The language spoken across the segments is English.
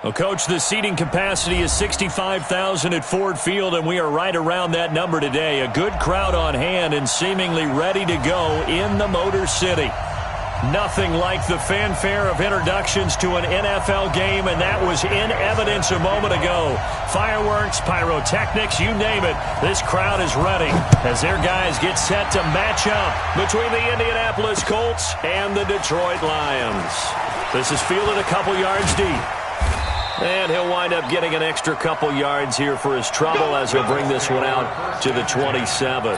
Well, Coach, the seating capacity is 65,000 at Ford Field, and we are right around that number today. A good crowd on hand and seemingly ready to go in the Motor City. Nothing like the fanfare of introductions to an NFL game, and that was in evidence a moment ago. Fireworks, pyrotechnics, you name it. This crowd is ready as their guys get set to match up between the Indianapolis Colts and the Detroit Lions. This is fielded a couple yards deep. And he'll wind up getting an extra couple yards here for his trouble as he'll bring this one out to the 27.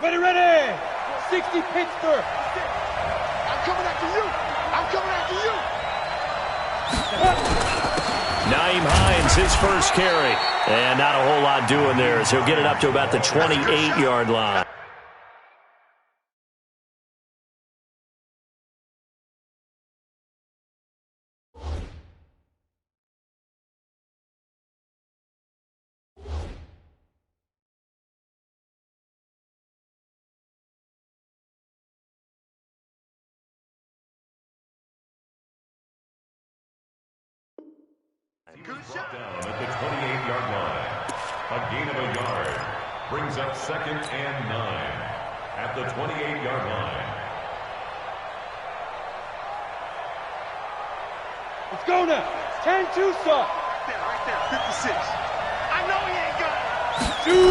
Ready! 60 Pittsburgh! I'm coming after you! I'm coming after you! Nyheim Hines, his first carry. And not a whole lot doing there as he'll get it up to about the 28-yard line. Brought down at the 28-yard line. A gain of a yard brings up 2nd and 9 at the 28-yard line. Let's go now. 10-2 stop. Right there, 56. I know he ain't got it.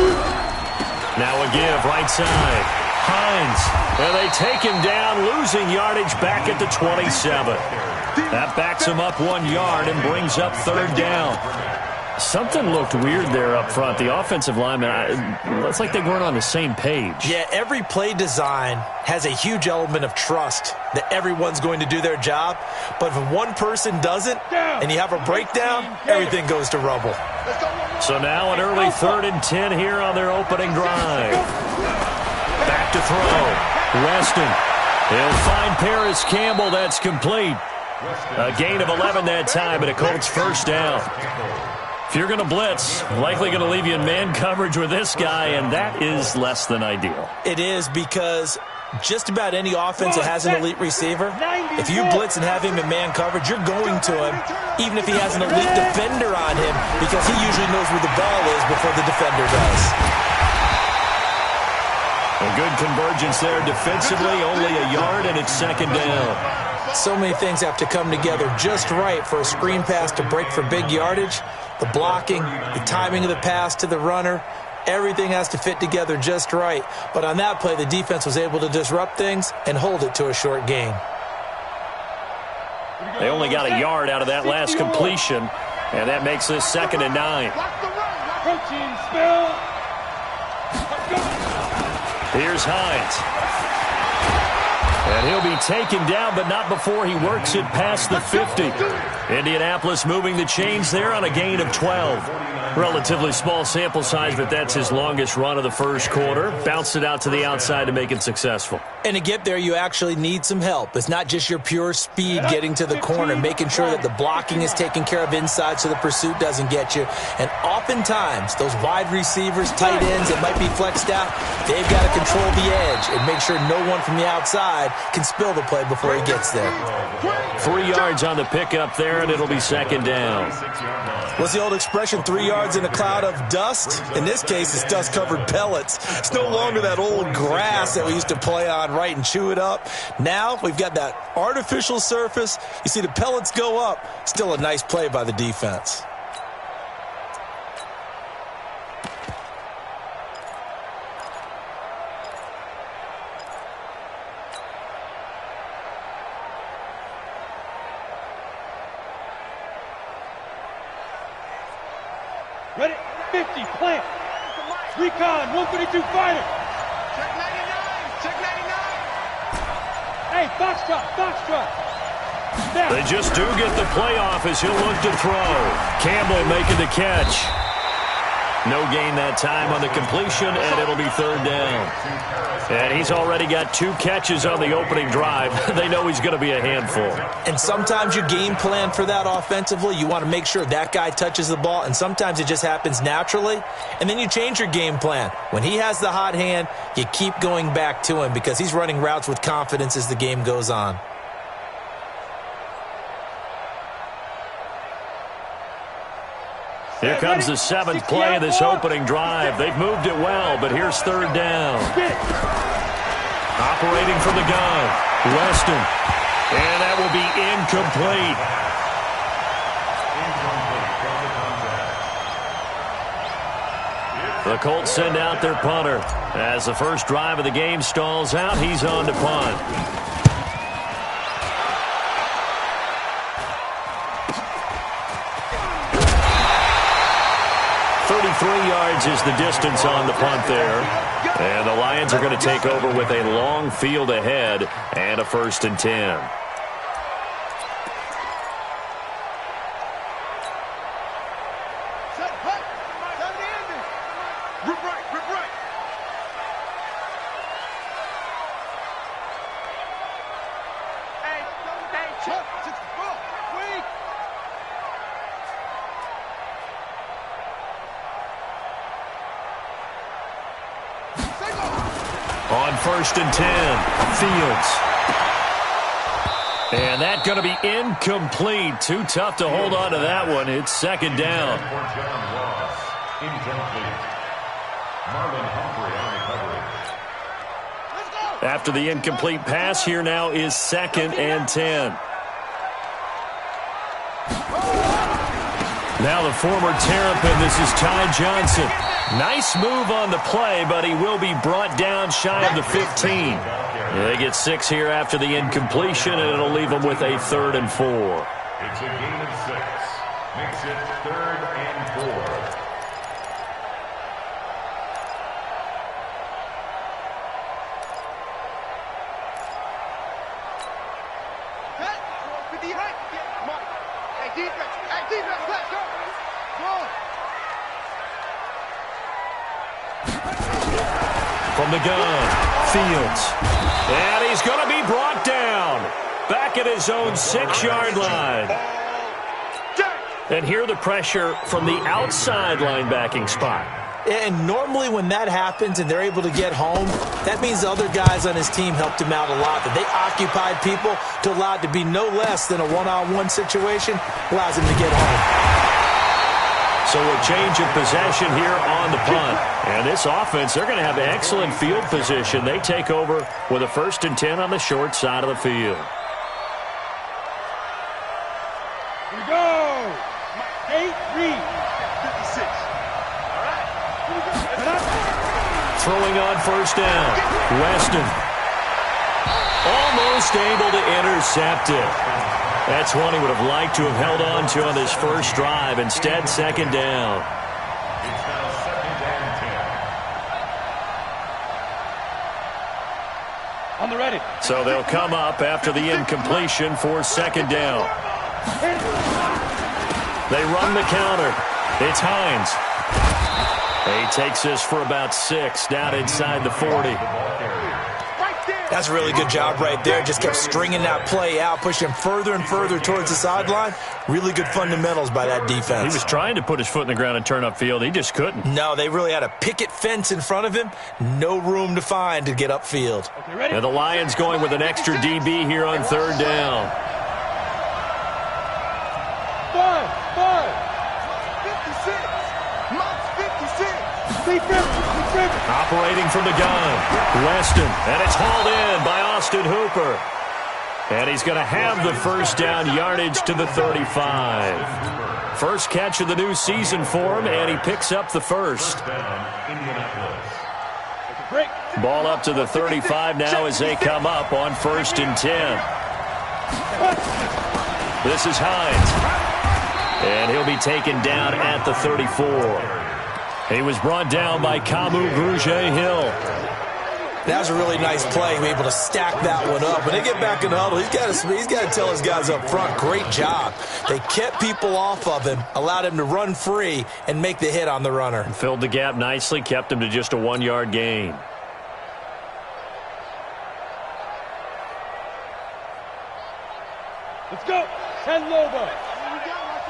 Now a give right side. Hines. And they take him down, losing yardage back at the 27. That backs him up 1 yard and brings up 3rd down. Something looked weird there up front. The offensive lineman, it's like they weren't on the same page. Yeah, every play design has a huge element of trust that everyone's going to do their job. But if one person doesn't and you have a breakdown, everything goes to rubble. So now an early 3rd and 10 here on their opening drive. Back to throw. Weston. He'll find Paris Campbell. That's complete. A gain of 11 that time, and a Colts first down. If you're going to blitz, likely going to leave you in man coverage with this guy, and that is less than ideal. It is, because just about any offense that has an elite receiver, if you blitz and have him in man coverage, you're going to him, even if he has an elite defender on him, because he usually knows where the ball is before the defender does. A good convergence there defensively, only a yard, and it's 2nd down. So many things have to come together just right for a screen pass to break for big yardage. The blocking, the timing of the pass to the runner, everything has to fit together just right. But on that play, the defense was able to disrupt things and hold it to a short gain. They only got a yard out of that last completion, and that makes this 2nd and 9. Protein spill. Here's Hines. And he'll be taken down, but not before he works it past the 50. Indianapolis moving the chains there on a gain of 12. Relatively small sample size, but that's his longest run of the first quarter. Bounced it out to the outside to make it successful. And to get there, you actually need some help. It's not just your pure speed getting to the corner, making sure that the blocking is taken care of inside so the pursuit doesn't get you. And oftentimes, those wide receivers, tight ends that might be flexed out, they've got to control the edge and make sure no one from the outside can spill the play before he gets there. 3 yards on the pickup there, and it'll be 2nd down. What's the old expression, 3 yards in a cloud of dust? In this case, it's dust-covered pellets. It's no longer that old grass that we used to play on, right, and chew it up. Now we've got that artificial surface. You see the pellets go up. Still a nice play by the defense. Ready? 50, plant. Recon, 132 fighter. Check 99, check 99. Hey, Foxtrot. They just do get the playoff as he'll look to throw. Campbell making the catch. 132 fighter. Check 99, check 99. Hey, Foxtrot. Hey, Foxtrot. Snap. They just do get the playoff as he'll look to throw. Campbell making the catch. 132 fighter. Check 99, check 99. Hey, Foxtrot. Foxtrot. Snap. No gain that time on the completion, and it'll be third down. And he's already got 2 catches on the opening drive. They know he's going to be a handful. And sometimes you game plan for that offensively. You want to make sure that guy touches the ball, and sometimes it just happens naturally. And then you change your game plan. When he has the hot hand, you keep going back to him because he's running routes with confidence as the game goes on. Here comes the 7th play of this opening drive. They've moved it well, but here's third down. Operating from the gun, Weston. And that will be incomplete. The Colts send out their punter. As the first drive of the game stalls out, he's on to punt. 33 yards is the distance on the punt there. And the Lions are going to take over with a long field ahead and a 1st and 10. On 1st and 10, Fields. And that's going to be incomplete. Too tough to hold on to that one. It's second down. After the incomplete pass, here now is 2nd and 10. Now the former Terrapin, this is Ty Johnson. Nice move on the play, but he will be brought down shy of the 15. They get 6 here after the incompletion, and it'll leave them with a 3rd and 4. It's a gain of 6. Makes it 3rd and 4. From the gun, Fields. And he's going to be brought down. Back at his own 6-yard line. And here the pressure from the outside linebacking spot. And normally when that happens and they're able to get home, that means the other guys on his team helped him out a lot. That they occupied people to allow it to be no less than a one-on-one situation, allows him to get home. So a change of possession here on the punt. And this offense, they're going to have excellent field position. They take over with a 1st and 10 on the short side of the field. Here we go. 8 Reed. 56. All right. Here we go. Throwing on 1st down. Weston. Almost able to intercept it. That's one he would have liked to have held on to on this first drive. Instead, 2nd down. It's now 2nd and 10. On the ready. So they'll come up after the incompletion for 2nd down. They run the counter. It's Hines. He takes this for about 6 down inside the 40. That's a really good job right there. Just kept stringing that play out, pushing further and further towards the sideline. Really good fundamentals by that defense. He was trying to put his foot in the ground and turn upfield. He just couldn't. No, they really had a picket fence in front of him. No room to find to get upfield. Okay, ready? And the Lions going with an extra DB here on 3rd down. 5. 56. Mott's 56. Operating from the gun, Weston, and it's hauled in by Austin Hooper. And he's going to have the 1st down yardage to the 35. First catch of the new season for him, and he picks up the 1st. Ball up to the 35 now as they come up on 1st and 10. This is Hines. And he'll be taken down at the 34. He was brought down by Kamu Grugier-Hill. That was a really nice play, able to stack that one up. When they get back in the huddle, he's got to tell his guys up front, great job. They kept people off of him, allowed him to run free and make the hit on the runner. Filled the gap nicely, kept him to just a 1-yard gain. Let's go. Send Lobo.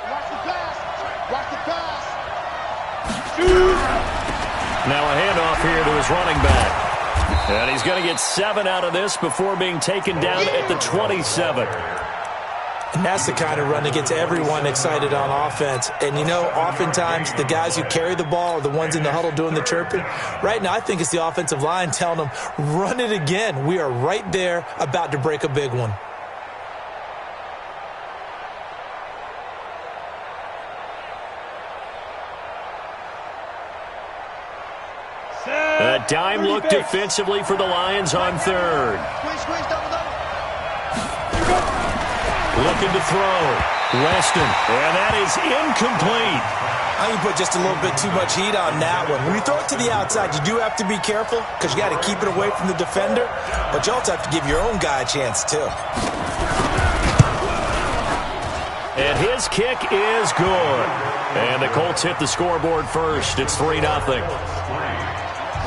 Watch the pass. Watch the pass. Shoot. Now a handoff here to his running back. And he's going to get 7 out of this before being taken down at the 27. And that's the kind of run that gets everyone excited on offense. And, you know, oftentimes the guys who carry the ball are the ones in the huddle doing the chirping. Right now, I think it's the offensive line telling them, run it again. We are right there about to break a big one. A dime look defensively for the Lions on third. Squeeze, double. Looking to throw. Weston. And that is incomplete. I think you put just a little bit too much heat on that one. When you throw it to the outside, you do have to be careful because you got to keep it away from the defender. But you also have to give your own guy a chance, too. And his kick is good. And the Colts hit the scoreboard first. It's 3-0.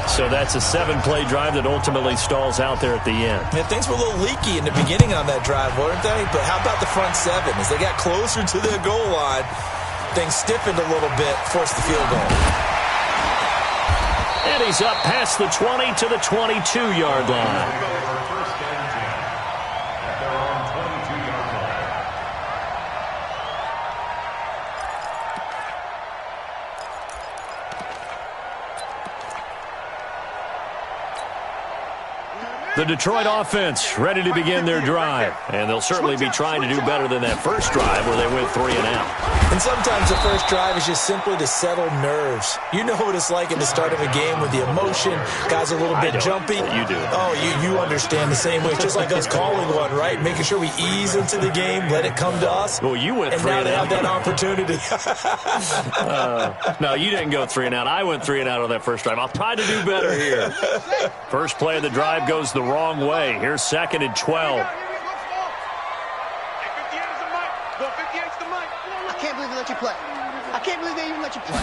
So that's a 7-play drive that ultimately stalls out there at the end. Yeah, things were a little leaky in the beginning on that drive, weren't they? But how about the front 7? As they got closer to their goal line, things stiffened a little bit, forced the field goal. And he's up past the 20 to the 22-yard line. The Detroit offense ready to begin their drive. And they'll certainly be trying to do better than that first drive where they went 3 and out. And sometimes the first drive is just simply to settle nerves. You know what it's like at the start of a game with the emotion. Guys are a little bit jumpy. You do. Oh, you understand the same way. It's just like us calling one, right? Making sure we ease into the game, let it come to us. Well, you went 3 and out. And now they have that opportunity. No, you didn't go 3 and out. I went 3 and out on that first drive. I'll try to do better here. First play of the drive goes the wrong way. Here's 2nd and 12. I can't believe they let you play. I can't believe they even let you play.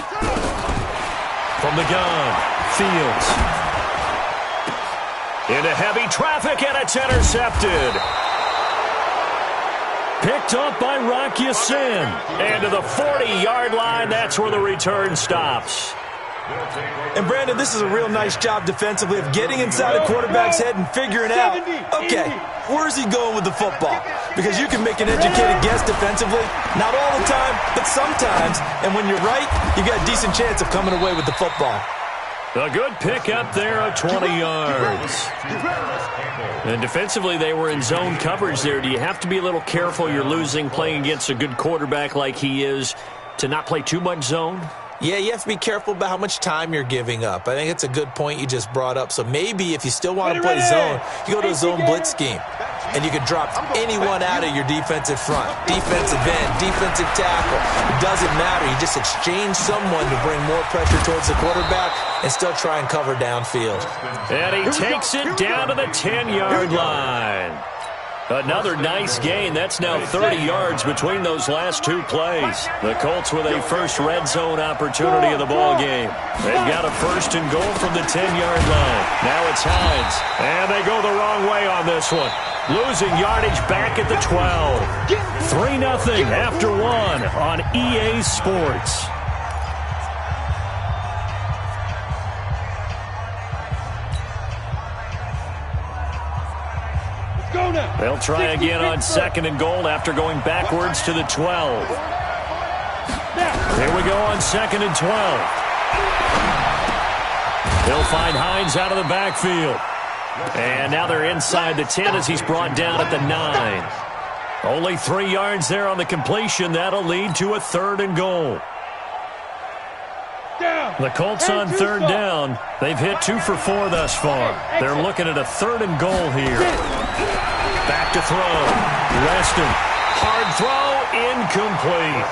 From the gun, Fields. Into heavy traffic, and it's intercepted. Picked up by Rock Ya-Sin. And to the 40-yard line, that's where the return stops. And, Brandon, this is a real nice job defensively of getting inside a quarterback's head and figuring out, okay, where's he going with the football? Because you can make an educated guess defensively, not all the time, but sometimes. And when you're right, you got a decent chance of coming away with the football. A good pick up there of 20 yards. And defensively, they were in zone coverage there. Do you have to be a little careful? You're losing playing against a good quarterback like he is to not play too much zone? Yeah, you have to be careful about how much time you're giving up. I think it's a good point you just brought up. So maybe if you still want to play zone, you go to a zone blitz scheme. And you can drop anyone out of your defensive front. Defensive end, defensive tackle. It doesn't matter. You just exchange someone to bring more pressure towards the quarterback and still try and cover downfield. And he takes it down to the 10-yard line. Another nice gain. That's now 30 yards between those last 2 plays. The Colts with a first red zone opportunity of the ball game. They've got a 1st and goal from the 10-yard line. Now it's Hines. And they go the wrong way on this one. Losing yardage back at the 12. 3-0 after 1 on EA Sports. They'll try again on 2nd and goal after going backwards to the 12. Here we go on 2nd and 12. He'll find Hines out of the backfield. And now they're inside the 10 as he's brought down at the 9. Only 3 yards there on the completion. That'll lead to a 3rd and goal. The Colts on 3rd down. They've hit 2 for 4 thus far. They're looking at a 3rd and goal here. Back to throw. Weston. Hard throw. incomplete.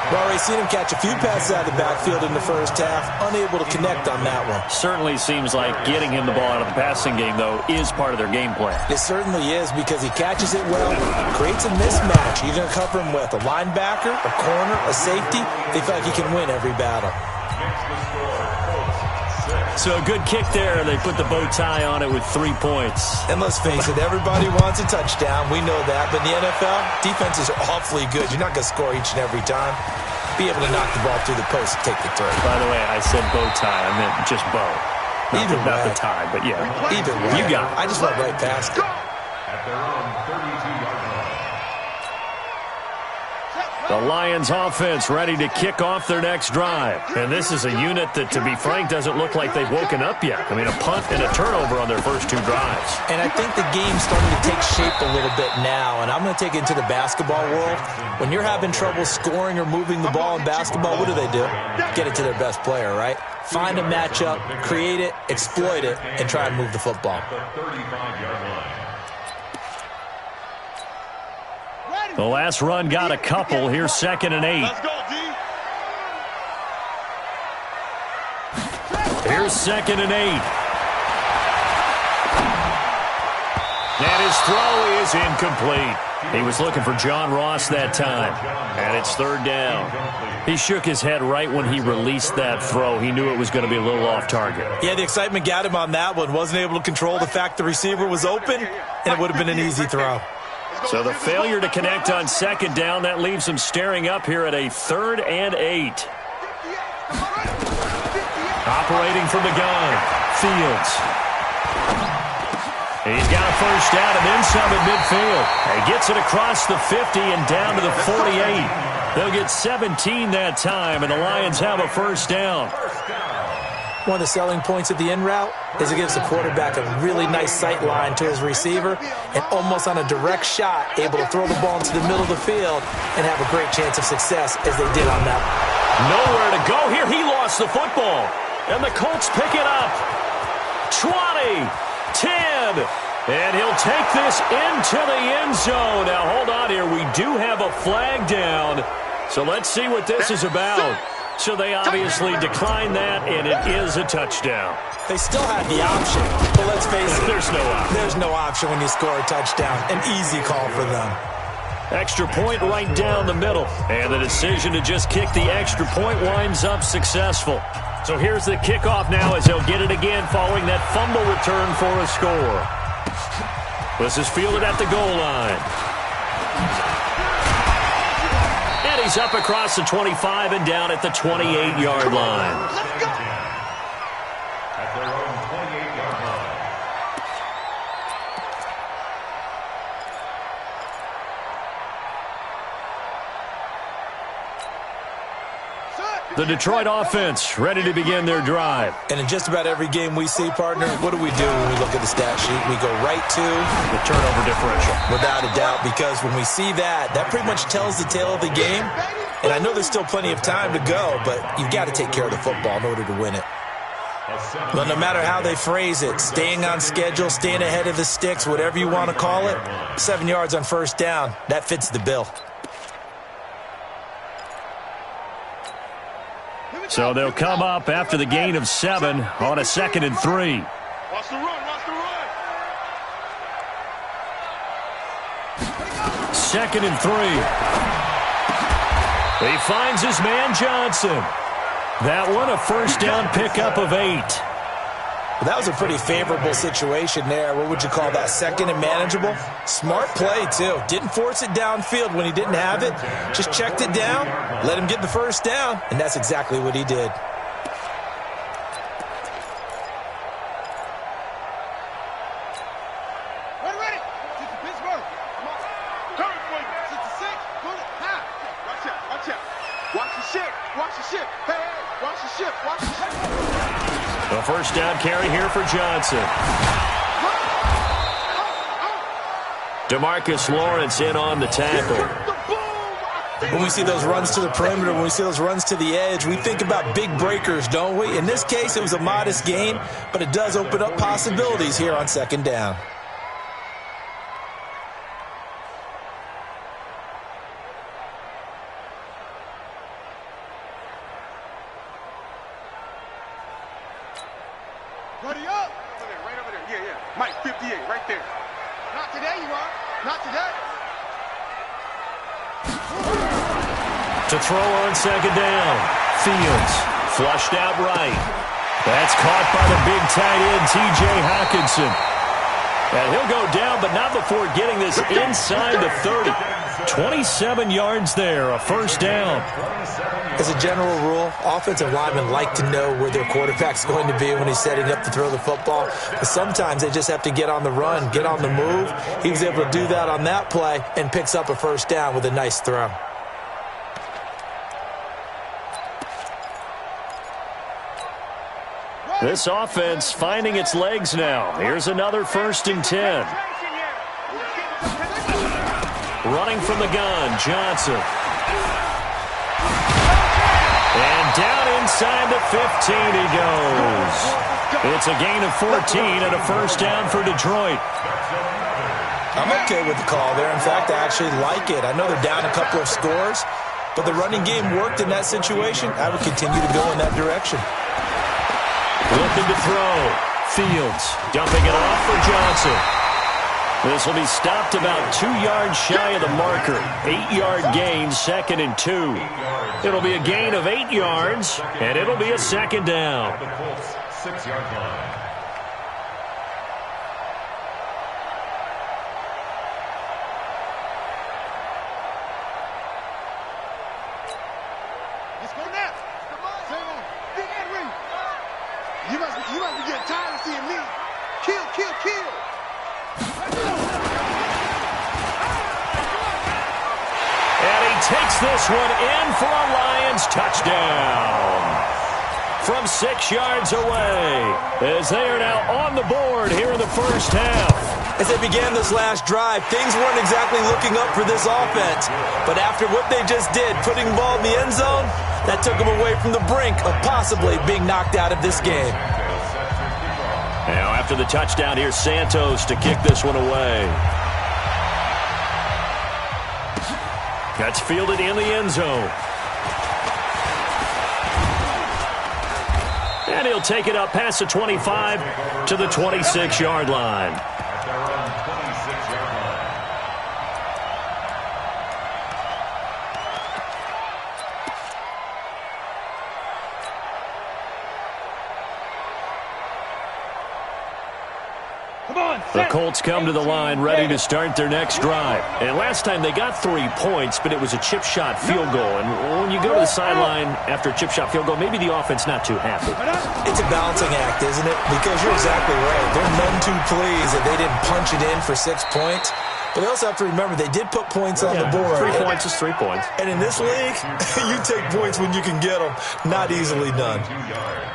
We've already seen him catch a few passes out of the backfield in the first half, unable to connect on that one. Certainly seems like getting him the ball out of the passing game, though, is part of their game plan. It certainly is, because he catches it well, creates a mismatch. You're going to cover him with a linebacker, a corner, a safety. They feel like he can win every battle. So a good kick there. They put the bow tie on it with 3 points. And let's face it, everybody wants a touchdown. We know that. But in the NFL, defenses are awfully good. You're not going to score each and every time. Be able to knock the ball through the post and take the throw. By the way, I said bow tie. I meant just bow. Not the tie, but yeah. Either way. You got it. I just went right past it. At their own 32-yard line. The Lions offense ready to kick off their next drive. And this is a unit that, to be frank, doesn't look like they've woken up yet. I mean, a punt and a turnover on their first 2 drives. And I think the game's starting to take shape a little bit now. And I'm going to take it into the basketball world. When you're having trouble scoring or moving the ball in basketball, what do? Get it to their best player, right? Find a matchup, create it, exploit it, and try and move the football. The 35-yard line. The last run got a couple. Here's 2nd and 8. Let's go, D. Here's 2nd and 8. And his throw is incomplete. He was looking for John Ross that time. And it's 3rd down. He shook his head right when he released that throw. He knew it was going to be a little off target. Yeah, the excitement got him on that one. Wasn't able to control the fact the receiver was open, and it would have been an easy throw. So the failure to connect on 2nd down, that leaves him staring up here at a 3rd and 8. Operating from the gun, Fields. He's got a first down and then some at midfield. He gets it across the 50 and down to the 48. They'll get 17 that time, and the Lions have a first down. One of the selling points of the in route is it gives the quarterback a really nice sight line to his receiver, and almost on a direct shot, able to throw the ball into the middle of the field and have a great chance of success as they did on that. Nowhere to go here. He lost the football, and the Colts pick it up. 20, 10, and he'll take this into the end zone. Now, hold on here. We do have a flag down, so let's see what this is about. So they obviously declined that, and it is a touchdown. They still had the option, but let's face it. There's no option. There's no option when you score a touchdown. An easy call for them. Extra point right down the middle. And the decision to just kick the extra point winds up successful. So here's the kickoff now as they'll get it again following that fumble return for a score. This is fielded at the goal line. And he's up across the 25 and down at the 28-yard line. Let's go. At their own 28-yard line. The Detroit offense ready to begin their drive. And in just about every game we see, partner, what do we do when we look at the stat sheet? We go right to The turnover differential. without a doubt, because when we see that, that pretty much tells the tale of the game. And I know there's still plenty of time to go, but you've got to take care of the football in order to win it. But no matter how they phrase it, staying on schedule, staying ahead of the sticks, whatever you want to call it, 7 yards on first down, that fits the bill. So they'll come up after the gain of 7 on a 2nd and 3. Watch the run, watch the run. 2nd and 3. He finds his man Johnson. That one a first down pickup of 8. That was a pretty favorable situation there. What would you call that? 2nd and manageable? Smart play, too. Didn't force it downfield when he didn't have it. Just checked it down, let him get the first down, and that's exactly what he did. Ready. Get to Pittsburgh. Come on. Turn for you. 66. Pull it. High. Watch out. Watch out. Watch the ship. Watch the ship. Hey, watch the ship. Watch the ship. A first down carry here for Johnson. DeMarcus Lawrence in on the tackle. When we see those runs to the perimeter, when we see those runs to the edge, we think about big breakers, don't we? In this case, it was a modest gain, but it does open up possibilities here on 2nd down. Right over there. Yeah, yeah. Mike, 58, right there. Not today, you are. Not today. To throw on second down. Fields flushed out right. That's caught by the big tight end, T.J. Hockenson. And he'll go down, but not before getting this inside the 30. 27 yards there, a first down. As a general rule, offensive linemen like to know where their quarterback's going to be when he's setting up to throw the football. But sometimes they just have to get on the run, get on the move. He was able to do that on that play and picks up a first down with a nice throw. This offense finding its legs now. Here's another 1st and 10. Running from the gun, Johnson. And down inside the 15 he goes. It's a gain of 14 and a first down for Detroit. I'm okay with the call there. In fact, I actually like it. I know they're down a couple of scores, but the running game worked in that situation. I would continue to go in that direction. Looking to throw. Fields dumping it off for Johnson. This will be stopped about 2 yards shy of the marker. 8-yard gain, 2nd and 2. It'll be a gain of 8 yards, and it'll be a second down. The Colts 6-yard line. Let's go now. Come on. Say on. Big Henry. You must be getting tired of seeing me. Kill, kill, kill. And he takes this one in for a Lions touchdown. From 6 yards away, as they are now on the board here in the first half. As they began this last drive, things weren't exactly looking up for this offense. But after what they just did, putting the ball in the end zone, that took them away from the brink of possibly being knocked out of this game. Now after the touchdown, here's Santos to kick this one away. That's fielded in the end zone. And he'll take it up past the 25 to the 26-yard line. At their own 26-yard line. The Colts come to the line ready to start their next drive. And last time they got 3 points, but it was a chip shot field goal. And when you go to the sideline after a chip shot field goal, maybe the offense not too happy. It's a balancing act, isn't it? Because you're exactly right. They're none too pleased that they didn't punch it in for 6 points. But they also have to remember they did put points on the board. 3 points is 3 points. And in this league, you take points when you can get them. Not easily done. 2 yards.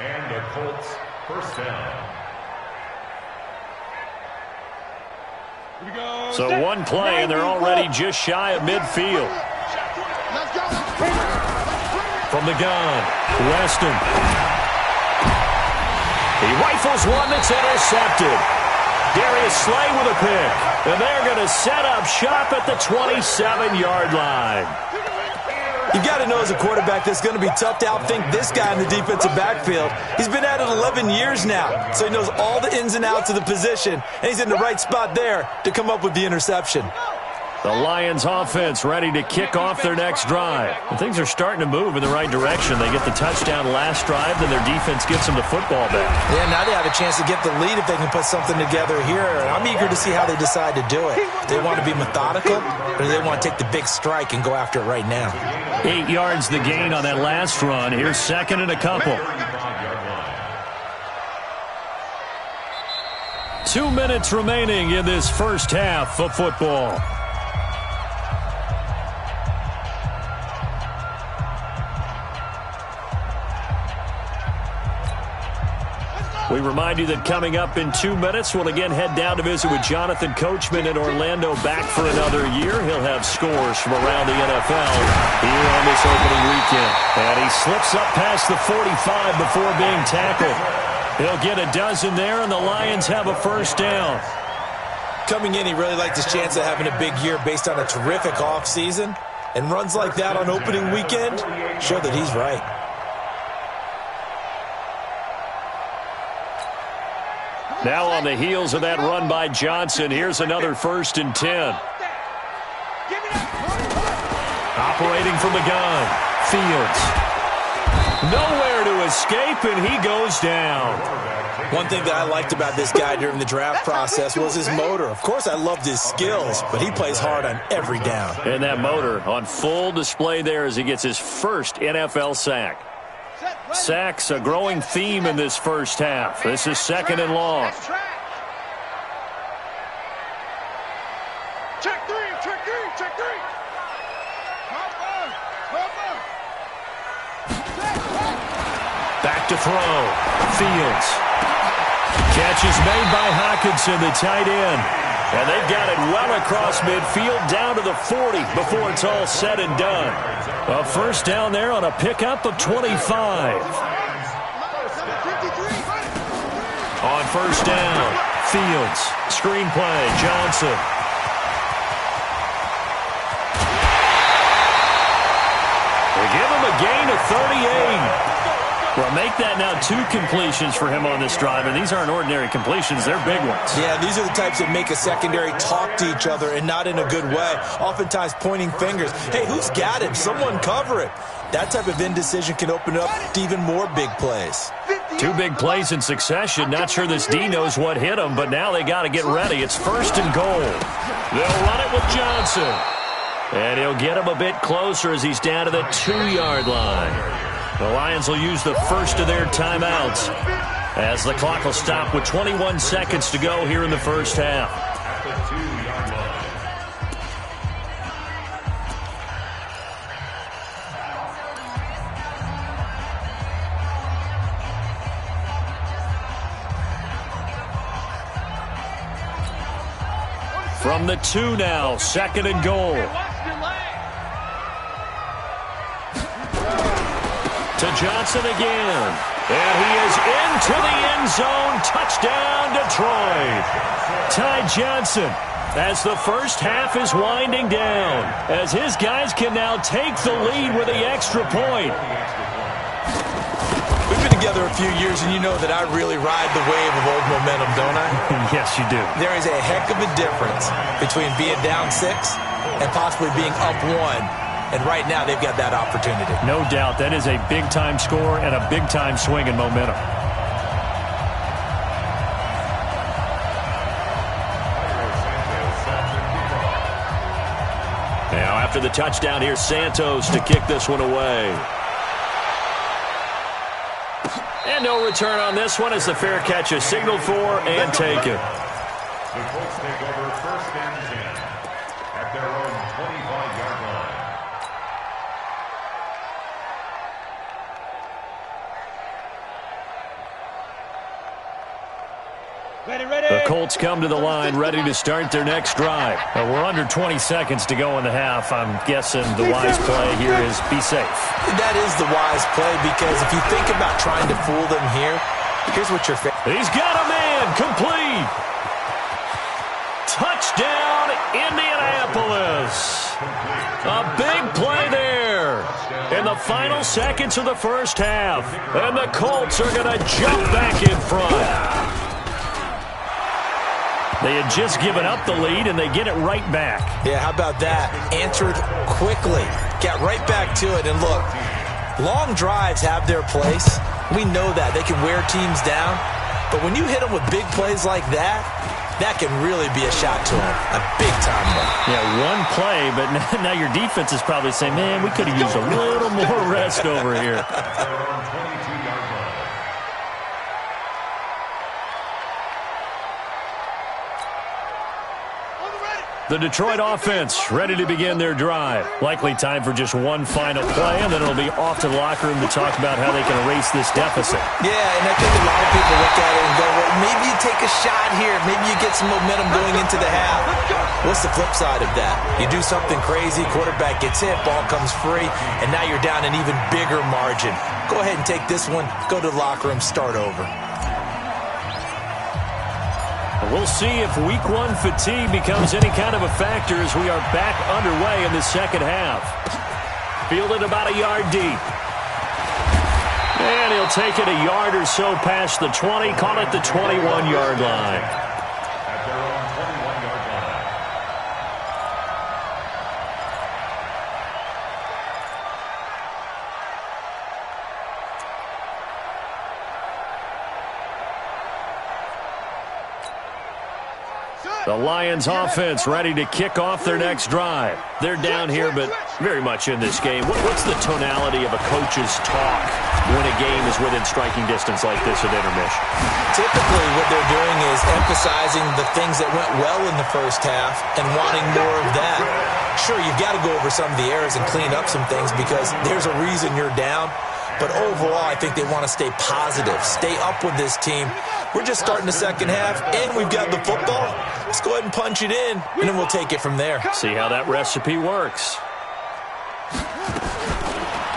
And the Colts first down. So one play, and they're already just shy of midfield. Let's go. From the gun, Weston. He rifles one that's intercepted. Darius Slay with a pick. And they're going to set up shop at the 27-yard line. You've got to know as a quarterback that's going to be tough to outthink this guy in the defensive backfield. He's been at it 11 years now, so he knows all the ins and outs of the position, and he's in the right spot there to come up with the interception. The Lions offense ready to kick off their next drive. And things are starting to move in the right direction. They get the touchdown last drive, then their defense gets them the football back. Yeah, now they have a chance to get the lead if they can put something together here. And I'm eager to see how they decide to do it. Do they want to be methodical, or do they want to take the big strike and go after it right now? 8 yards the gain on that last run. Here's 2nd and a couple. 2 minutes remaining in this first half of football. We remind you that coming up in 2 minutes, we'll again head down to visit with Jonathan Coachman in Orlando, back for another year. He'll have scores from around the NFL here on this opening weekend. And he slips up past the 45 before being tackled. He'll get a dozen there, and the Lions have a first down. Coming in, he really liked his chance of having a big year based on a terrific offseason. And runs like that on opening weekend show that he's right. Now on the heels of that run by Johnson, here's another 1st and 10. Operating from the gun, Fields. Nowhere to escape, and he goes down. One thing that I liked about this guy during the draft process was his motor. Of course, I loved his skills, but he plays hard on every down. And that motor on full display there as he gets his first NFL sack. Sacks a growing theme in this first half. This is 2nd and long. Check three. Back to throw. Fields. Catch is made by Hawkinson, the tight end. And they've got it well across midfield down to the 40 before it's all said and done. A first down there on a pickup of 25. On first down, Fields. Screen play, Johnson. They give him a gain of 38. Well, make that now 2 completions for him on this drive, and these aren't ordinary completions. They're big ones. Yeah, these are the types that make a secondary talk to each other and not in a good way, oftentimes pointing fingers. Hey, who's got him? Someone cover it. That type of indecision can open up to even more big plays. 2 big plays in succession. Not sure this D knows what hit him, but now they got to get ready. It's 1st and goal. They'll run it with Johnson. And he'll get him a bit closer as he's down to the 2-yard line. The Lions will use the first of their timeouts as the clock will stop with 21 seconds to go here in the first half. From the 2 now, 2nd and goal. To Johnson again. And he is into the end zone. Touchdown, Detroit. Ty Johnson, as the first half is winding down, as his guys can now take the lead with the extra point. We've been together a few years, and you know that I really ride the wave of old momentum, don't I? Yes, you do. There is a heck of a difference between being down 6 and possibly being up 1. And right now, they've got that opportunity. No doubt. That is a big-time score and a big-time swing in momentum. Now, after the touchdown, here's Santos to kick this one away. And no return on this one as the fair catch is signaled for and taken. The Colts take over 1st and 10 at their own 25-yard line. The Colts come to the line ready to start their next drive. We're under 20 seconds to go in the half. I'm guessing the wise play here is be safe. That is the wise play because if you think about trying to fool them here, here's what you're facing. He's got a man complete. Touchdown, Indianapolis. A big play there in the final seconds of the first half. And the Colts are going to jump back in front. They had just given up the lead, and they get it right back. Yeah, how about that? Answered quickly. Got right back to it. And look, long drives have their place. We know that. They can wear teams down. But when you hit them with big plays like that, that can really be a shot to them. A big-time one. Yeah, one play, but now your defense is probably saying, man, we could have used a little more rest over here. The Detroit offense ready to begin their drive. Likely time for just one final play, and then it'll be off to the locker room to talk about how they can erase this deficit. Yeah, and I think a lot of people look at it and go, well, maybe you take a shot here. Maybe you get some momentum going into the half. What's the flip side of that? You do something crazy, quarterback gets hit, ball comes free, and now you're down an even bigger margin. Go ahead and take this one, go to the locker room, start over. We'll see if week 1 fatigue becomes any kind of a factor as we are back underway in the second half. Fielded about a yard deep. And he'll take it a yard or so past the 20, call it the 21-yard line. At their own 21-yard line. The Lions offense ready to kick off their next drive. They're down here, but very much in this game. What's the tonality of a coach's talk when a game is within striking distance like this at intermission? Typically, what they're doing is emphasizing the things that went well in the first half and wanting more of that. Sure, you've got to go over some of the errors and clean up some things because there's a reason you're down. But overall, I think they want to stay positive, stay up with this team. We're just starting the second half, and we've got the football. Let's go ahead and punch it in, and then we'll take it from there. See how that recipe works.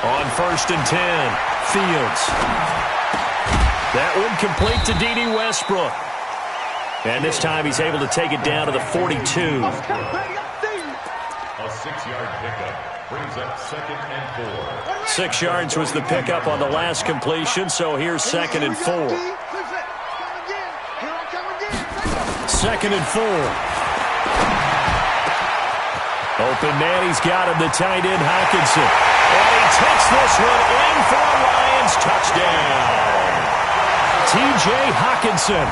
On 1st and 10, Fields. That one complete to D.D. Westbrook. And this time he's able to take it down to the 42. A 6-yard pickup brings up 2nd and 4. 6 yards was the pickup on the last completion, so here's 2nd and 4. 2nd and 4. Open man, he's got him, the tight end, Hockenson. And he takes this one in for a Lions touchdown. T.J. Hockenson,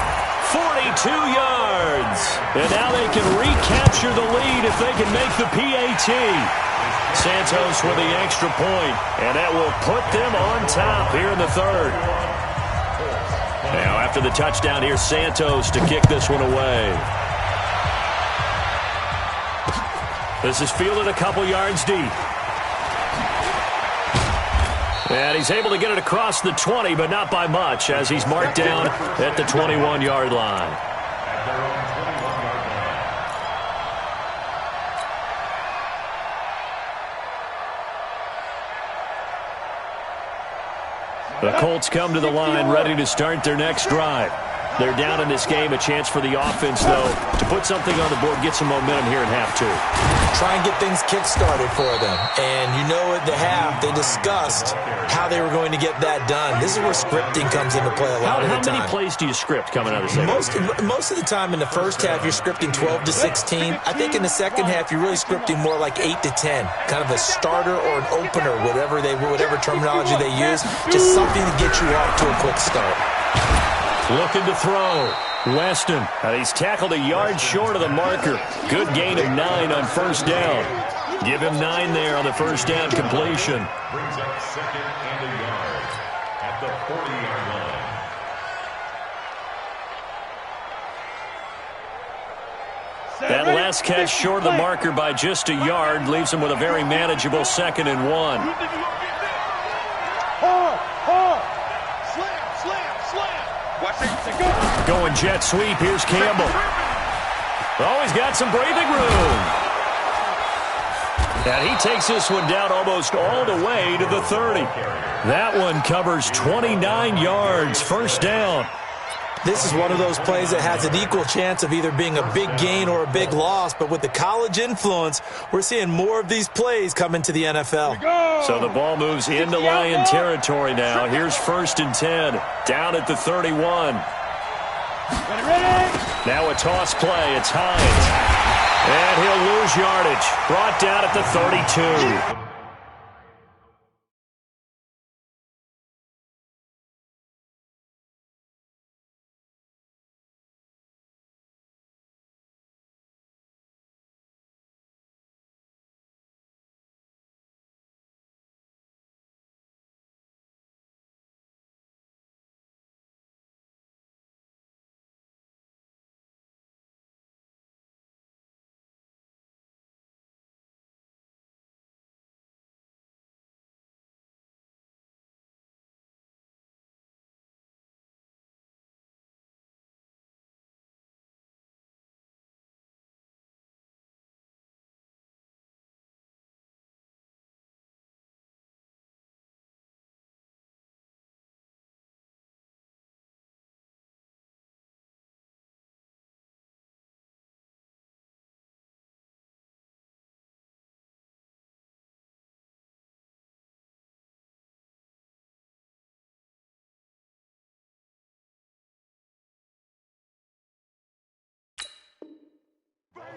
42 yards. And now they can recapture the lead if they can make the PAT. Santos with the extra point, and that will put them on top here in the third. Now, after the touchdown, here's Santos to kick this one away. This is fielded a couple yards deep. And he's able to get it across the 20, but not by much, as he's marked down at the 21-yard line. At their own 21-yard line. The Colts come to the line ready to start their next drive. They're down in this game. A chance for the offense, though, to put something on the board, get some momentum here in half 2. Try and get things kick-started for them. And you know at the half, they discussed how they were going to get that done. This is where scripting comes into play a lot of the time. How many plays do you script coming out of the second? Most of the time in the first half, you're scripting 12 to 16. I think in the second half, you're really scripting more like 8 to 10. Kind of a starter or an opener, whatever terminology they use. Just something to get you off to a quick start. Looking to throw. Weston. He's tackled a yard short of the marker. Good gain of 9 on first down. Give him 9 there on the first down completion. Brings up 2nd and a yard at the 40-yard line. That last catch short of the marker by just a yard leaves him with a very manageable 2nd and 1. Going jet sweep. Here's Campbell. Oh, he's got some breathing room. And he takes this one down almost all the way to the 30. That one covers 29 yards. First down. This is one of those plays that has an equal chance of either being a big gain or a big loss. But with the college influence, we're seeing more of these plays come into the NFL. So the ball moves into Lion territory now. Here's 1st and 10. Down at the 31. Now a toss play. It's Hines. And he'll lose yardage. Brought down at the 32.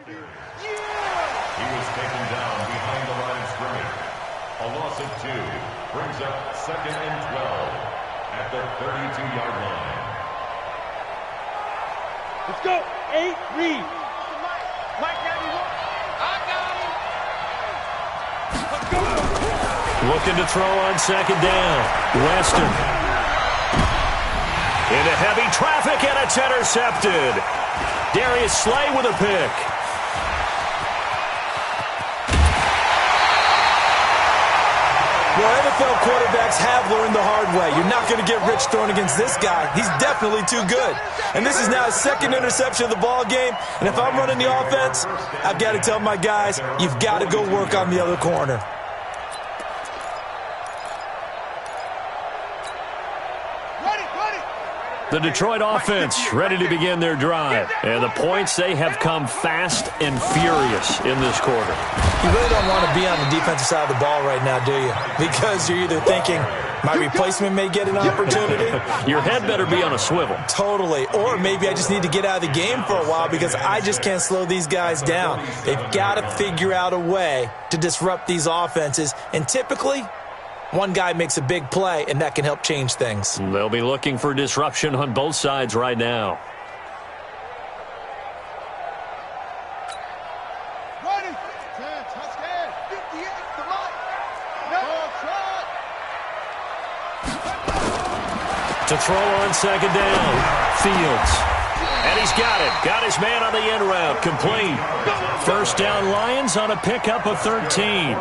He was taken down behind the line of scrimmage. A loss of 2 brings up 2nd and 12 at the 32-yard line. Let's go. 8, read. Mike 91. I got him. Let's go. Looking to throw on 2nd down. Weston. Into heavy traffic, and it's intercepted. Darius Slay with a pick. Well, NFL quarterbacks have learned the hard way. You're not going to get rich throwing against this guy. He's definitely too good. And this is now his 2nd interception of the ball game. And if I'm running the offense, I've got to tell my guys, you've got to go work on the other corner. The Detroit offense ready to begin their drive. And the points, they have come fast and furious in this quarter. You really don't want to be on the defensive side of the ball right now, do you? Because you're either thinking, my replacement may get an opportunity. Your head better be on a swivel. Totally. Or maybe I just need to get out of the game for a while because I just can't slow these guys down. They've got to figure out a way to disrupt these offenses. And typically, one guy makes a big play, and that can help change things. They'll be looking for disruption on both sides right now. Ready. 10, touchdown. 58, the mic. No, try. To throw on 2nd down. Fields. And he's got it. Got his man on the end route. Complete. 1st down Lions on a pickup of 13.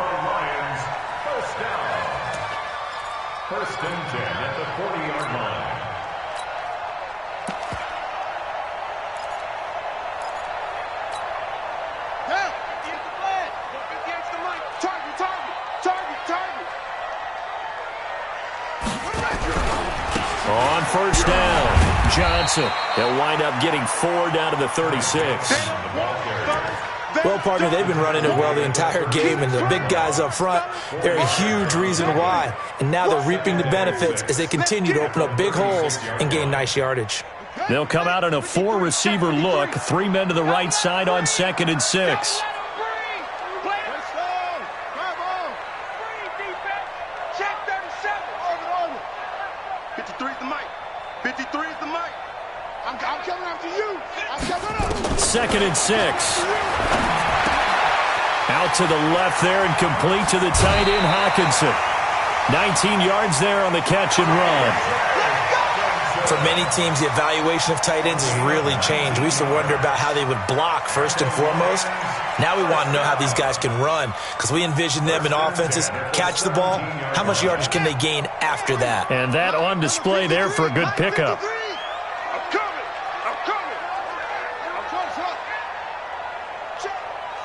First and 10 at the 40-yard line. Down. 58's the flag. 58's the mic. Target, target, target, target. On 1st down, Johnson. They'll wind up getting 4 down to the 36. Well, partner, they've been running it well the entire game, and the big guys up front, they're a huge reason why. And now they're reaping the benefits as they continue to open up big holes and gain nice yardage. They'll come out in a 4-receiver look, 3 men to the right side on 2nd and 6. 53's the mic. 53's the mic. I'm coming after you. I'm coming up. 2nd and 6. Out to the left there and complete to the tight end, Hawkinson. 19 yards there on the catch and run. For many teams, the evaluation of tight ends has really changed. We used to wonder about how they would block first and foremost. Now we want to know how these guys can run because we envision them in offenses catch the ball. How much yardage can they gain after that? And that on display there for a good pickup. I'm coming. I'm coming. I'm trying to try. Check.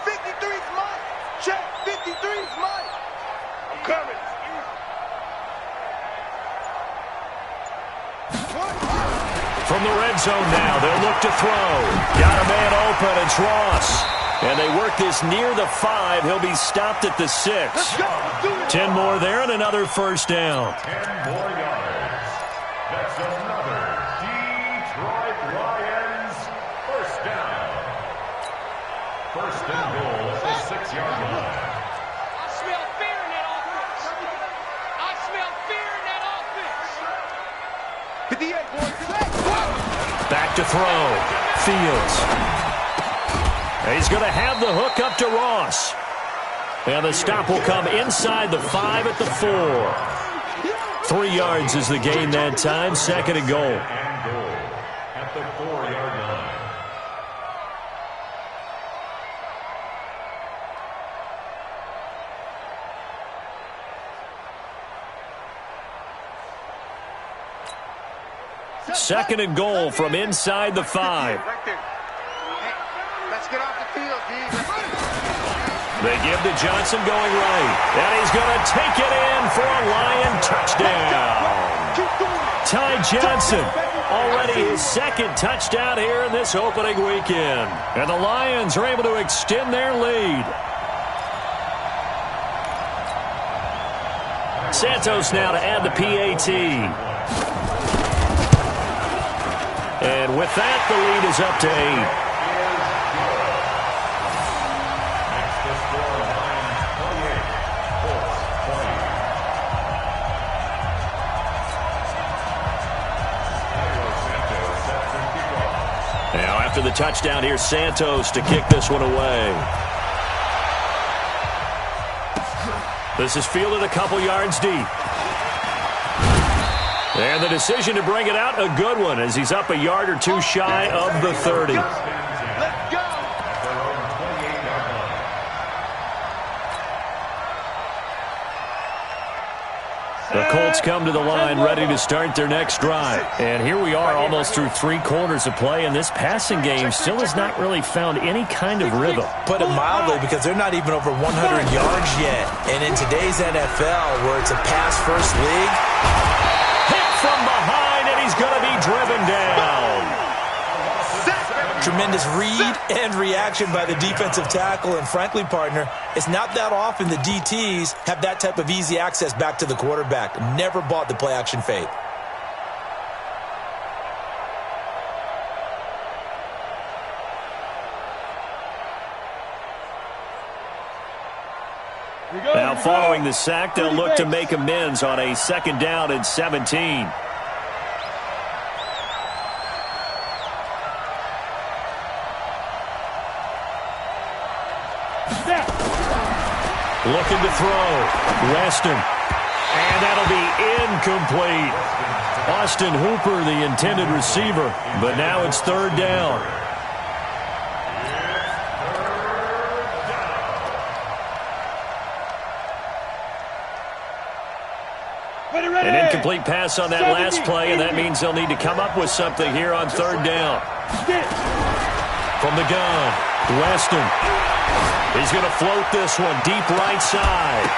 53's mic. Check. 53's mic. I'm coming. From the red zone now, they'll look to throw. Got a man open, it's Ross. And they work this near the 5. He'll be stopped at the 6. 10 more there and another 1st down. 10 more yards. That's another Detroit Lions 1st down. 1st and goal at the 6-yard line. I smell fear in that offense. I smell fear in that offense. 58, boys. Back to throw. Fields. He's going to have the hook up to Ross. And the stop will come inside the 5 at the 4. 3 yards is the gain that time. 2nd and goal. And goal at the 4-yard line. Second and goal from inside the 5. Right there. Hey, let's get off the field, D. They give to Johnson going right. And he's going to take it in for a Lion touchdown. Ty Johnson, already his 2nd touchdown here in this opening weekend. And the Lions are able to extend their lead. Santos now to add the PAT. And with that, the lead is up to 8. after the touchdown. Here's Santos to kick this one away. This is fielded a couple yards deep. And the decision to bring it out, a good one, as he's up a yard or two shy of the 30. Let's go. The Colts come to the line ready to start their next drive. And here we are almost through 3 quarters of play, and this passing game still has not really found any kind of rhythm. Put it mildly, because they're not even over 100 yards yet. And in today's NFL, where it's a pass-first league, Hit from behind, and he's going to be driven down. tremendous read and reaction by the defensive tackle. And frankly, partner, it's not that often the DTs have that type of easy access back to the quarterback. Never bought the play-action fade. Now following the sack, they'll look to make amends on a 2nd down and 17. Looking to throw. Weston. And that'll be incomplete. Austin Hooper, the intended receiver. But now it's 3rd down. An incomplete pass on that last play, and that means they'll need to come up with something here on 3rd down. From the gun, Weston. He's going to float this one deep right side.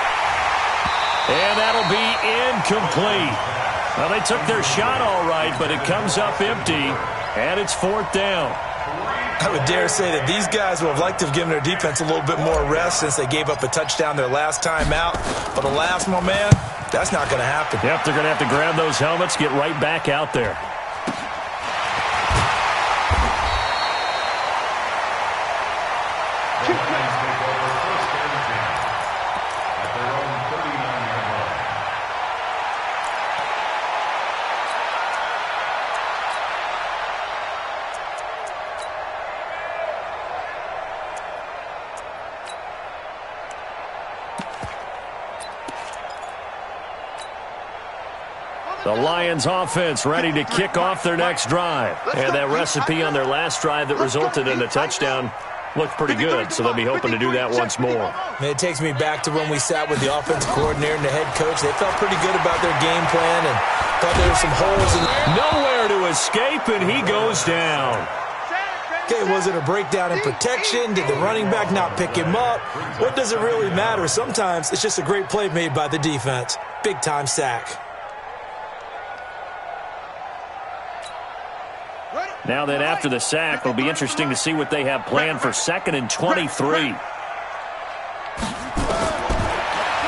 And that'll be incomplete. Well, they took their shot all right, but it comes up empty, and it's 4th down. I would dare say that these guys would have liked to have given their defense a little bit more rest since they gave up a touchdown their last time out. But alas, my man, that's not going to happen. Yep, they're going to have to grab those helmets, get right back out there. The Lions offense ready to kick off their next drive. And that recipe on their last drive that resulted in a touchdown looked pretty good, so they'll be hoping to do that once more. It takes me back to when we sat with the offensive coordinator and the head coach. They felt pretty good about their game plan and thought there were some holes in it. Nowhere to escape, and he goes down. Okay, was it a breakdown in protection? Did the running back not pick him up? What does it really matter? Sometimes it's just a great play made by the defense. Big-time sack. Now then, after the sack, it'll be interesting to see what they have planned for 2nd and 23.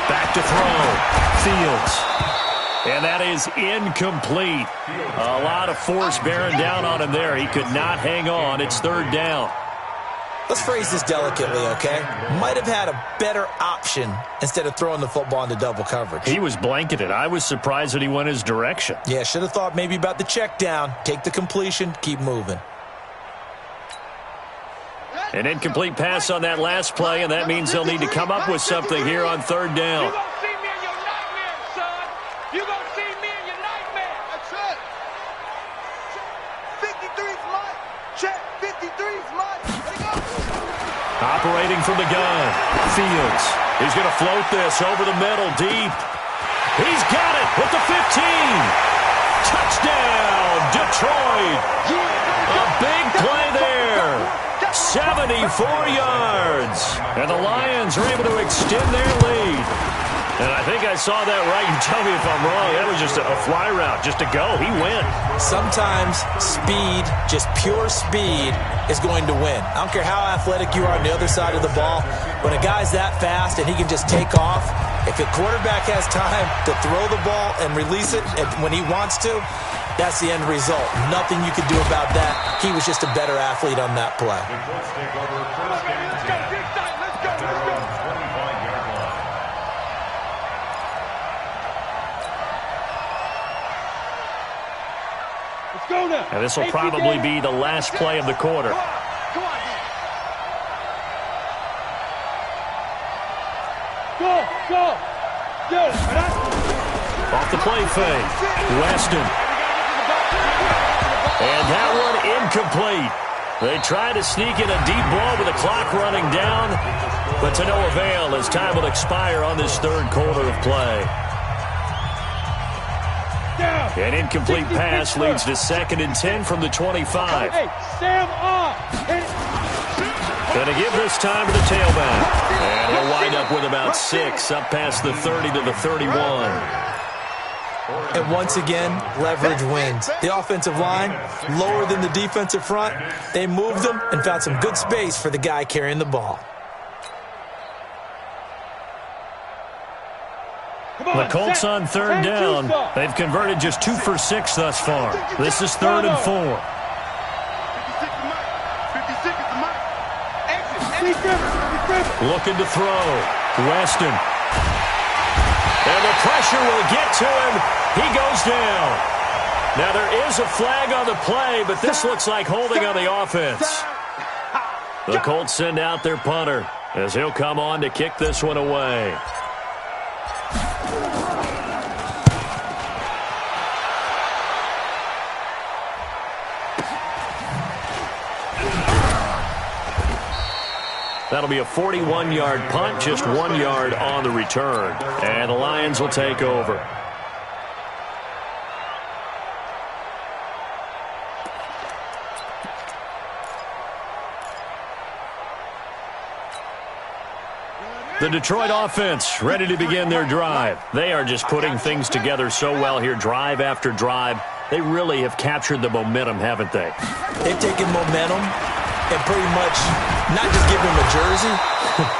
Back to throw. Fields. And that is incomplete. A lot of force bearing down on him there. He could not hang on. It's 3rd down. Let's phrase this delicately, okay? Might have had a better option instead of throwing the football into double coverage. He was blanketed. I was surprised that he went his direction. Yeah, should have thought maybe about the check down. Take the completion, keep moving. An incomplete pass on that last play, and that means they'll need to come up with something here on 3rd down. You're going to see me in your nightmare, son. You're going to see me in your nightmare. That's it. 53's mine. Check. 53's mine. Let it go. Operating from the gun. Fields. He's going to float this over the middle deep. He's got it with the 15. Touchdown, Detroit. A big play there. 74 yards. And the Lions are able to extend their lead. And I think I saw that right. You tell me if I'm wrong. That was just a fly route, just to go. He went. Sometimes speed, just pure speed, is going to win. I don't care how athletic you are on the other side of the ball. When a guy's that fast and he can just take off, if a quarterback has time to throw the ball and release it when he wants to, that's the end result. Nothing you can do about that. He was just a better athlete on that play. The Colts take over 1st and 10 at their own 25-yard line. Let's And this will probably be the last play of the quarter. Come on, Go. Off the play fake. Weston. And that one incomplete. They try to sneak in a deep ball with the clock running down, but to no avail as time will expire on this third quarter of play. An incomplete pass leads to 2nd and 10 from the 25. Going to give this time to the tailback. And he'll wind up with about 6, up past the 30 to the 31. And once again, leverage wins. The offensive line, lower than the defensive front. They moved them and found some good space for the guy carrying the ball. The Colts on 3rd down. They've converted just 2 for 6 thus far. This is 3rd and 4. Looking to throw. Weston. And the pressure will get to him. He goes down. Now there is a flag on the play, but this looks like holding on the offense. The Colts send out their punter as he'll come on to kick this one away. That'll be a 41-yard punt, just 1 yard on the return. And the Lions will take over. The Detroit offense ready to begin their drive. They are just putting things together so well here, drive after drive. They really have captured the momentum, haven't they? They've taken momentum and pretty much not just give him a jersey,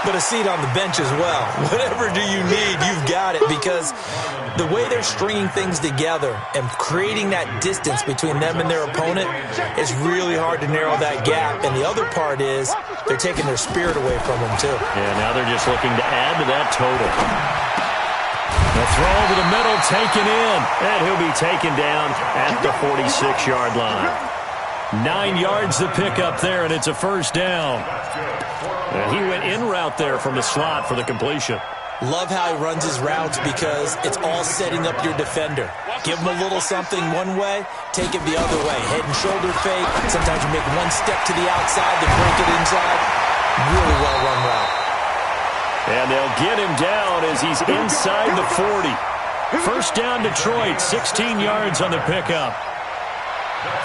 but a seat on the bench as well. Whatever do you need, you've got it, because the way they're stringing things together and creating that distance between them and their opponent, it's really hard to narrow that gap. And the other part is they're taking their spirit away from them, too. Yeah, now they're just looking to add to that total. The throw over the middle, taken in, and he'll be taken down at the 46-yard line. 9 yards to pick up there, and it's a first down. And he went in route there from the slot for the completion. Love how he runs his routes because it's all setting up your defender. Give him a little something one way, take it the other way. Head and shoulder fake. Sometimes you make one step to the outside, then break it inside. Really well-run route. And they'll get him down as he's inside the 40. First down, Detroit, 16 yards on the pickup.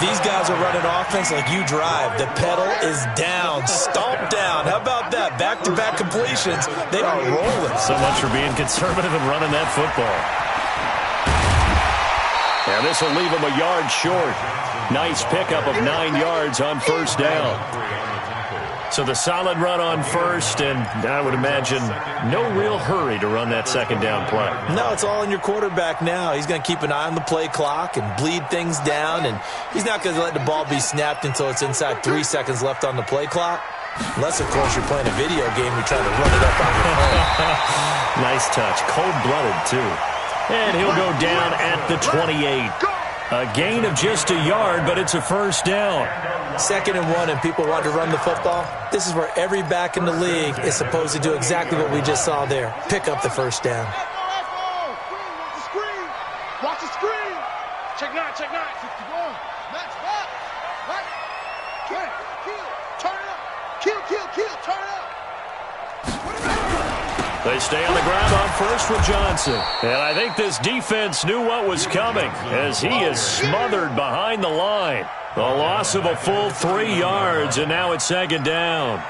These guys are running offense like you drive. The pedal is down, stomped down. How about that? Back-to-back completions. They are rolling. So much for being conservative and running that football. And this will leave him a yard short. Nice pickup of 9 yards on first down. So the solid run on first, and I would imagine no real hurry to run that second down play. No, it's all in your quarterback now. He's going to keep an eye on the play clock and bleed things down, and he's not going to let the ball be snapped until it's inside 3 seconds left on the play clock. Unless, of course, you're playing a video game, you're trying to run it up on your phone. Nice touch. Cold-blooded, too. And he'll go down at the 28. A gain of just a yard, but it's a first down. 2nd and 1, and people want to run the football. This is where every back in the league is supposed to do exactly what we just saw there. Pick up the first down. Watch the screen. Check 9. 61. Max back. Right. Kill. Turn it up. Kill. Turn it up. They stay on the ground on first with Johnson. And I think this defense knew what was coming as he is smothered behind the line. The loss of a full 3 yards, and now it's second down.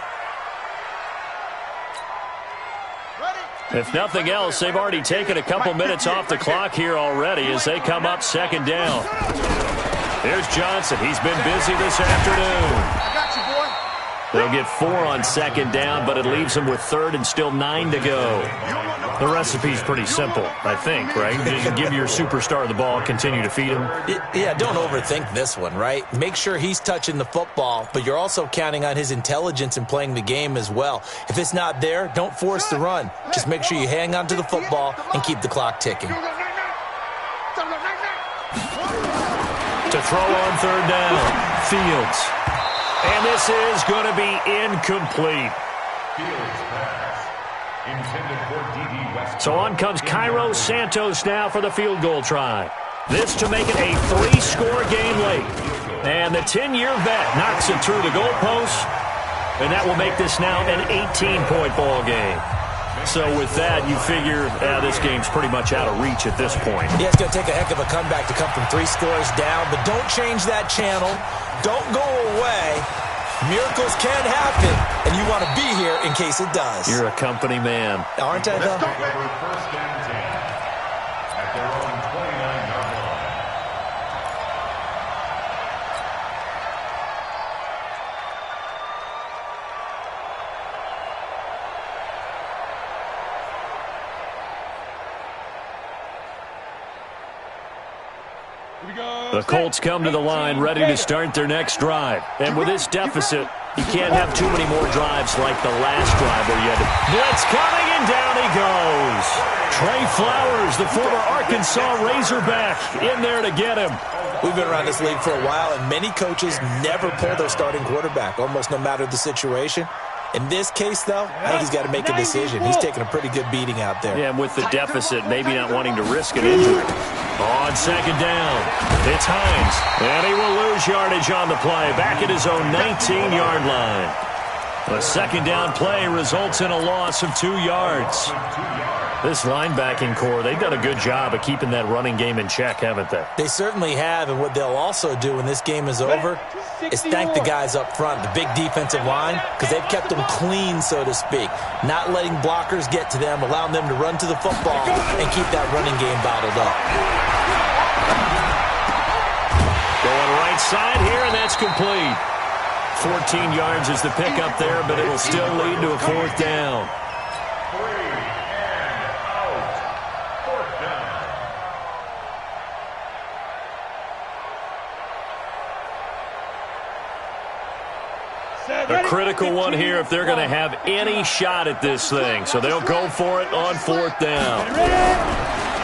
If nothing else, they've already taken a couple minutes off the clock here already as they come up second down. Here's Johnson. He's been busy this afternoon. I got you, boy. They'll get 4 on second down, but it leaves them with 3rd and still 9 to go. The recipe's pretty simple, I think, right? Just give your superstar the ball, continue to feed him. Yeah, don't overthink this one, right? Make sure he's touching the football, but you're also counting on his intelligence in playing the game as well. If it's not there, don't force the run. Just make sure you hang on to the football and keep the clock ticking. To throw on third down. Fields. And this is going to be incomplete. Fields pass. Intended for D.D. West. So on comes Cairo Santos now for the field goal try. This to make it a 3-score game late. And the 10-year vet knocks it through the goalpost. And that will make this now an 18-point ball game. So with that, you figure this game's pretty much out of reach at this point. Yeah, it's going to take a heck of a comeback to come from 3 scores down. But don't change that channel. Don't go away. Miracles can happen, and you want to be here in case it does. You're a company man. Aren't I, though? First and 10 at their own 29-yard line. The Colts come to the line ready to start their next drive. And with this deficit, you can't have too many more drives like the last drive where you had to blitz coming, and down he goes. Trey Flowers, the former Arkansas Razorback, in there to get him. We've been around this league for a while, and many coaches never pull their starting quarterback, almost no matter the situation. In this case, though, I think he's got to make a decision. He's taking a pretty good beating out there. Yeah, and with the deficit, maybe not wanting to risk an injury. On second down, it's Hines. And he will lose yardage on the play, back at his own 19-yard line. A second down play results in a loss of 2 yards. This linebacking core, they've done a good job of keeping that running game in check, haven't they? They certainly have, and what they'll also do when this game is over is thank the guys up front, the big defensive line, because they've kept them clean, so to speak. Not letting blockers get to them, allowing them to run to the football and keep that running game bottled up. Going right side here, and that's complete. 14 yards is the pickup there, but it'll still lead to a 4th down. 3 and out. 4th down. A critical one here if they're going to have any shot at this thing. So they'll go for it on 4th down.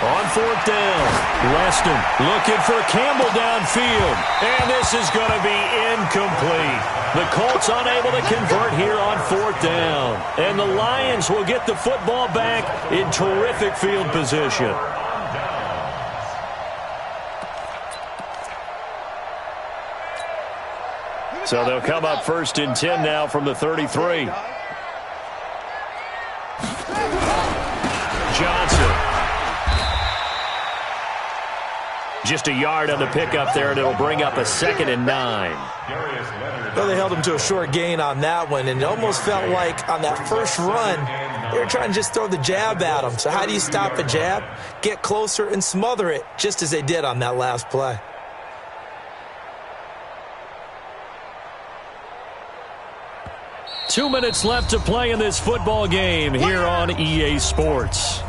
On 4th down, Weston looking for Campbell downfield. And this is going to be incomplete. The Colts unable to convert here on 4th down. And the Lions will get the football back in terrific field position. So they'll come up 1st and 10 now from the 33. Johnson. Just a yard on the pickup there, and it'll bring up a 2nd and 9. Well, they held him to a short gain on that one, and it almost felt like on that first run, they were trying to just throw the jab at him. So how do you stop a jab? Get closer and smother it, just as they did on that last play. Two minutes left to play in this football game here on EA Sports.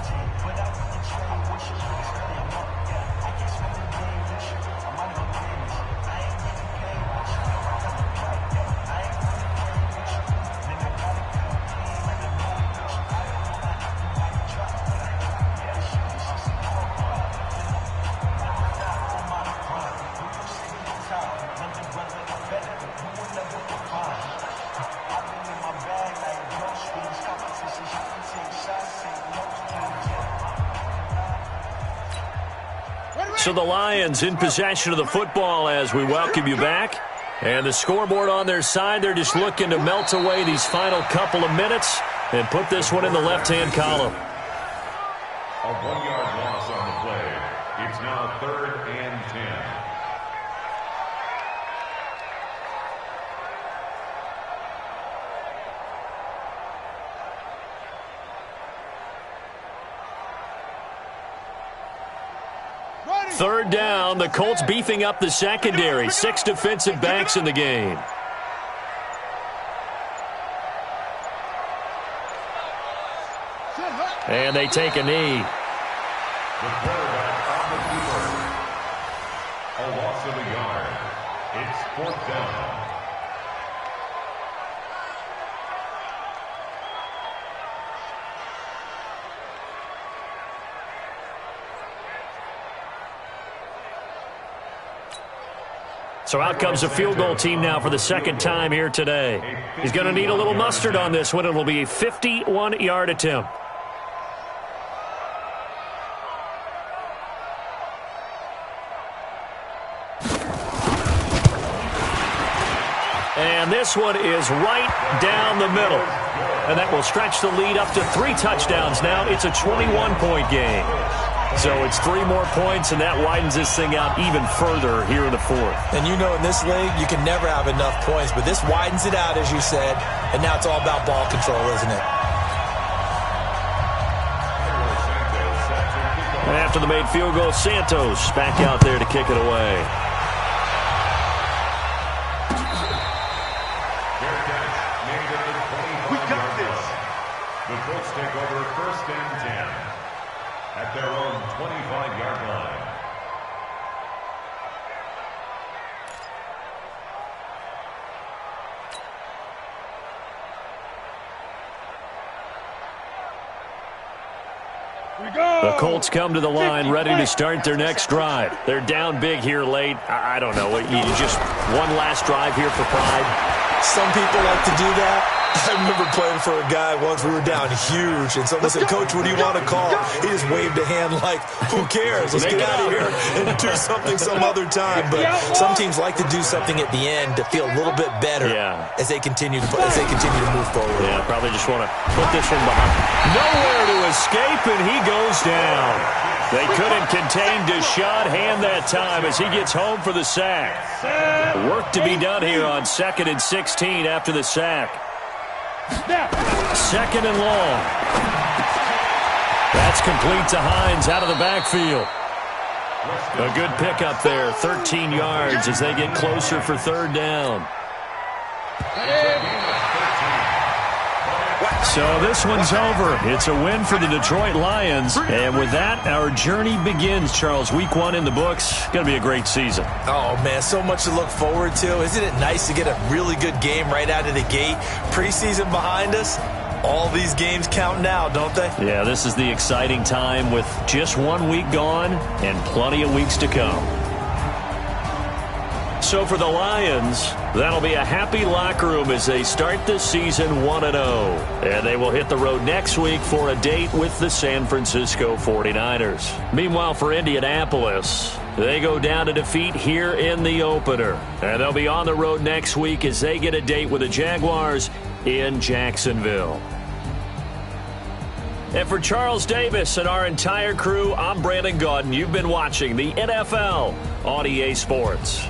So the Lions in possession of the football as we welcome you back. And the scoreboard on their side, they're just looking to melt away these final couple of minutes and put this one in the left-hand column. A 1-yard loss on the play. It's now 3rd and 10. Third down, the Colts beefing up the secondary. 6 defensive backs in the game. And they take a knee. The quarterback on the keeper. A loss of a yard. It's 4th down. So out comes a field goal team now for the second time here today. He's going to need a little mustard on this one. It will be a 51-yard attempt. And this one is right down the middle. And that will stretch the lead up to 3 touchdowns now. It's a 21-point game. So it's 3 more points, and that widens this thing out even further here in the fourth. And you know in this league, you can never have enough points, but this widens it out, as you said, and now it's all about ball control, isn't it? And after the made field goal, Santos back out there to kick it away. We got this. The Colts take over 1st and 10 at their own 25-yard line. The Colts come to the line ready to start their next drive. They're down big here late. I don't know. You just one last drive here for pride. Some people like to do that. I remember playing for a guy once. We were down huge, and someone said, "Coach, what do you want to call?" He just waved a hand like, "Who cares? Let's get out of here and do something some other time." But some teams like to do something at the end to feel a little bit better as they continue to move forward. Yeah, probably just want to put this one behind. Nowhere to escape, and he goes down. They couldn't contain Deshaun that time as he gets home for the sack. Work to be done here on 2nd and 16 after the sack. 2nd and long. That's complete to Hines out of the backfield. A good pickup there, 13 yards as they get closer for 3rd down. So this one's over. It's a win for the Detroit Lions. And with that, our journey begins, Charles. Week 1 in the books. Going to be a great season. Oh, man, so much to look forward to. Isn't it nice to get a really good game right out of the gate? Preseason behind us. All these games count now, don't they? Yeah, this is the exciting time with just 1 week gone and plenty of weeks to come. So for the Lions, that'll be a happy locker room as they start the season 1-0. And they will hit the road next week for a date with the San Francisco 49ers. Meanwhile, for Indianapolis, they go down to defeat here in the opener. And they'll be on the road next week as they get a date with the Jaguars in Jacksonville. And for Charles Davis and our entire crew, I'm Brandon Gaudin. You've been watching the NFL on EA Sports.